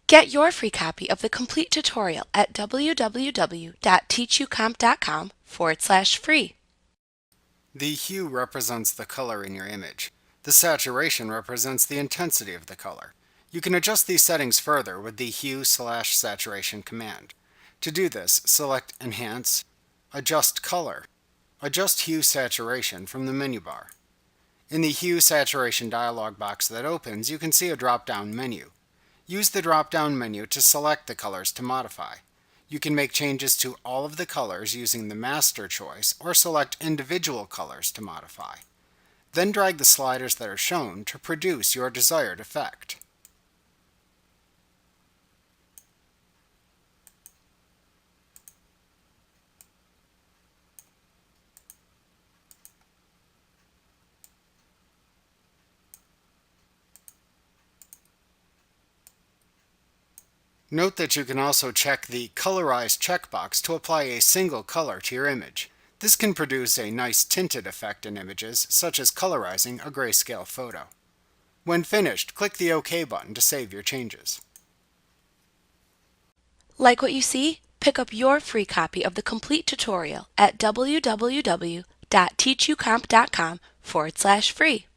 Get your free copy of the complete tutorial at www.teachucomp.com/free. The hue represents the color in your image. The saturation represents the intensity of the color. You can adjust these settings further with the Hue/Saturation command. To do this, select Enhance, Adjust Color, Adjust Hue Saturation from the menu bar. In the Hue Saturation dialog box that opens, you can see a drop-down menu. Use the drop-down menu to select the colors to modify. You can make changes to all of the colors using the master choice or select individual colors to modify. Then drag the sliders that are shown to produce your desired effect. Note that you can also check the Colorize checkbox to apply a single color to your image. This can produce a nice tinted effect in images, such as colorizing a grayscale photo. When finished, click the OK button to save your changes. Like what you see? Pick up your free copy of the complete tutorial at www.teachucomp.com/free.